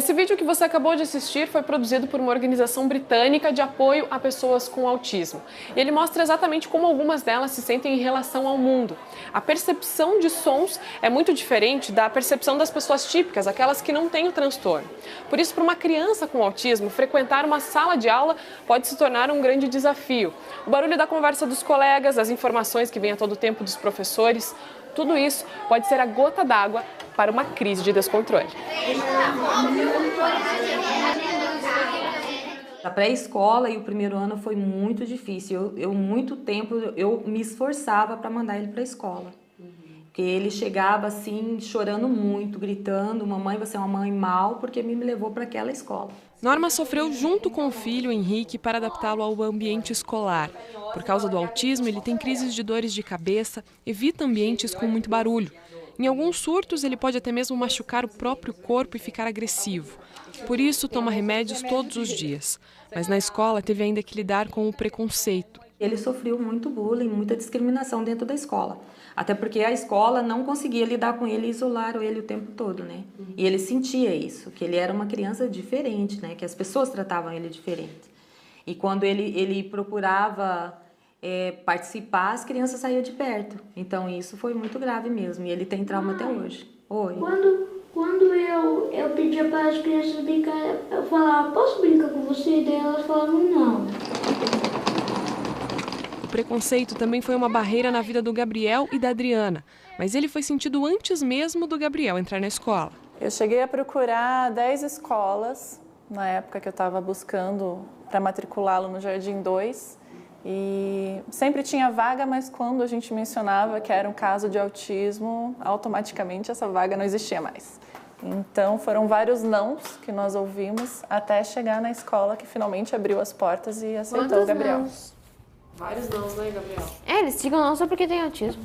Esse vídeo que você acabou de assistir foi produzido por uma organização britânica de apoio a pessoas com autismo. E ele mostra exatamente como algumas delas se sentem em relação ao mundo. A percepção de sons é muito diferente da percepção das pessoas típicas, aquelas que não têm o transtorno. Por isso, para uma criança com autismo, frequentar uma sala de aula pode se tornar um grande desafio. O barulho da conversa dos colegas, as informações que vêm a todo tempo dos professores, tudo isso pode ser a gota d'água para uma crise de descontrole. A pré-escola e o primeiro ano foi muito difícil. Muito tempo eu me esforçava para mandar ele para a escola. Porque ele chegava assim, chorando muito, gritando: mamãe, você é uma mãe mal, porque me levou para aquela escola. Norma sofreu junto com o filho, Henrique, para adaptá-lo ao ambiente escolar. Por causa do autismo, ele tem crises de dores de cabeça, evita ambientes com muito barulho. Em alguns surtos, ele pode até mesmo machucar o próprio corpo e ficar agressivo. Por isso, toma remédios todos os dias. Mas na escola teve ainda que lidar com o preconceito. Ele sofreu muito bullying, muita discriminação dentro da escola. Até porque a escola não conseguia lidar com ele e isolar ele o tempo todo, né? E ele sentia isso, que ele era uma criança diferente, né? Que as pessoas tratavam ele diferente. E quando ele procurava participar, as crianças saíam de perto. Então isso foi muito grave mesmo. E ele tem trauma até hoje. Oi. Quando eu pedia para as crianças brincar, eu falava: posso brincar com você? E daí elas falavam: não. O preconceito também foi uma barreira na vida do Gabriel e da Adriana, mas ele foi sentido antes mesmo do Gabriel entrar na escola. Eu cheguei a procurar 10 escolas na época que eu estava buscando para matriculá-lo no Jardim 2 e sempre tinha vaga, mas quando a gente mencionava que era um caso de autismo, automaticamente essa vaga não existia mais. Então foram vários nãos que nós ouvimos até chegar na escola que finalmente abriu as portas e aceitou o Gabriel. Nãos? Vários nãos, né, Gabriel? Eles digam não só porque tem autismo.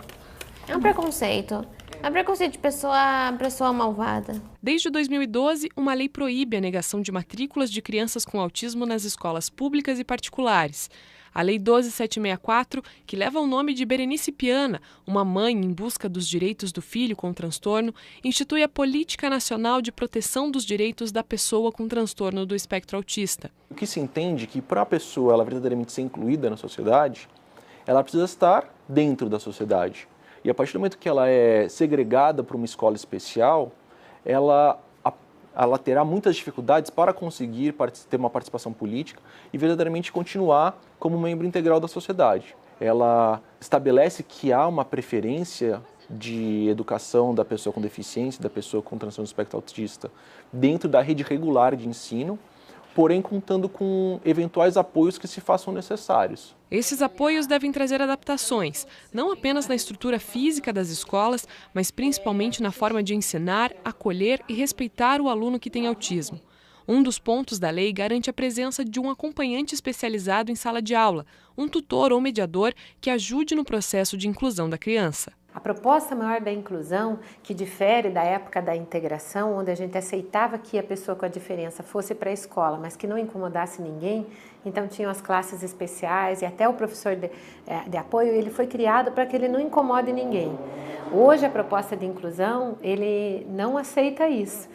É um preconceito. É um preconceito de pessoa malvada. Desde 2012, uma lei proíbe a negação de matrículas de crianças com autismo nas escolas públicas e particulares. A Lei 12764, que leva o nome de Berenice Piana, uma mãe em busca dos direitos do filho com transtorno, institui a Política Nacional de Proteção dos Direitos da Pessoa com Transtorno do Espectro Autista. O que se entende que para a pessoa ela verdadeiramente ser incluída na sociedade, ela precisa estar dentro da sociedade. E a partir do momento que ela é segregada para uma escola especial, ela terá muitas dificuldades para conseguir ter uma participação política e verdadeiramente continuar como membro integral da sociedade. Ela estabelece que há uma preferência de educação da pessoa com deficiência, da pessoa com transtorno do espectro autista, dentro da rede regular de ensino, porém contando com eventuais apoios que se façam necessários. Esses apoios devem trazer adaptações, não apenas na estrutura física das escolas, mas principalmente na forma de ensinar, acolher e respeitar o aluno que tem autismo. Um dos pontos da lei garante a presença de um acompanhante especializado em sala de aula, um tutor ou mediador que ajude no processo de inclusão da criança. A proposta maior da inclusão, que difere da época da integração, onde a gente aceitava que a pessoa com a diferença fosse para a escola, mas que não incomodasse ninguém, então tinham as classes especiais e até o professor de apoio, ele foi criado para que ele não incomode ninguém. Hoje a proposta de inclusão, ele não aceita isso.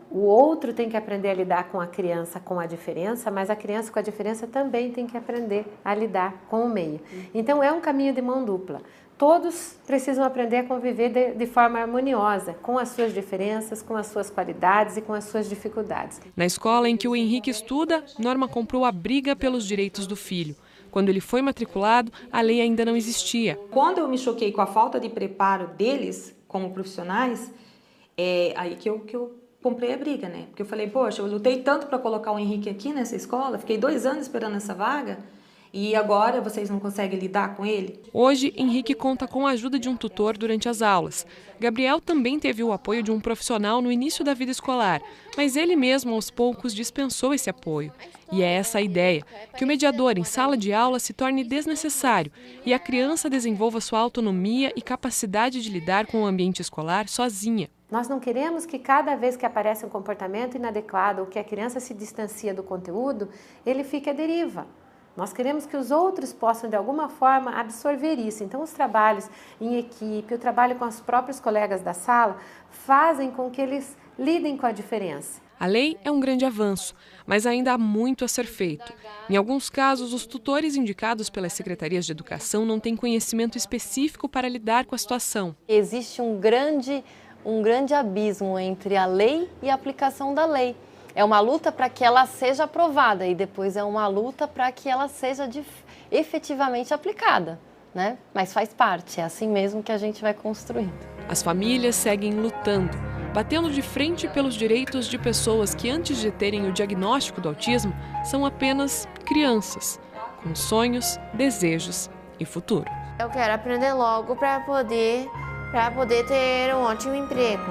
O outro tem que aprender a lidar com a criança com a diferença, mas a criança com a diferença também tem que aprender a lidar com o meio. Então é um caminho de mão dupla. Todos precisam aprender a conviver de forma harmoniosa, com as suas diferenças, com as suas qualidades e com as suas dificuldades. Na escola em que o Henrique estuda, Norma comprou a briga pelos direitos do filho. Quando ele foi matriculado, a lei ainda não existia. Quando eu me choquei com a falta de preparo deles como profissionais, aí que eu comprei a briga, né? Porque eu falei: poxa, eu lutei tanto para colocar o Henrique aqui nessa escola, fiquei 2 anos esperando essa vaga, e agora vocês não conseguem lidar com ele? Hoje, Henrique conta com a ajuda de um tutor durante as aulas. Gabriel também teve o apoio de um profissional no início da vida escolar, mas ele mesmo, aos poucos, dispensou esse apoio. E é essa a ideia, que o mediador em sala de aula se torne desnecessário e a criança desenvolva sua autonomia e capacidade de lidar com o ambiente escolar sozinha. Nós não queremos que cada vez que aparece um comportamento inadequado ou que a criança se distancia do conteúdo, ele fique à deriva. Nós queremos que os outros possam, de alguma forma, absorver isso. Então, os trabalhos em equipe, o trabalho com os próprios colegas da sala, fazem com que eles lidem com a diferença. A lei é um grande avanço, mas ainda há muito a ser feito. Em alguns casos, os tutores indicados pelas secretarias de educação não têm conhecimento específico para lidar com a situação. Existe um grande abismo entre a lei e a aplicação da lei. É uma luta para que ela seja aprovada e depois é uma luta para que ela seja efetivamente aplicada, né? Mas faz parte, é assim mesmo que a gente vai construindo. As famílias seguem lutando, batendo de frente pelos direitos de pessoas que, antes de terem o diagnóstico do autismo, são apenas crianças, com sonhos, desejos e futuro. Eu quero aprender logo para poder ter um ótimo emprego.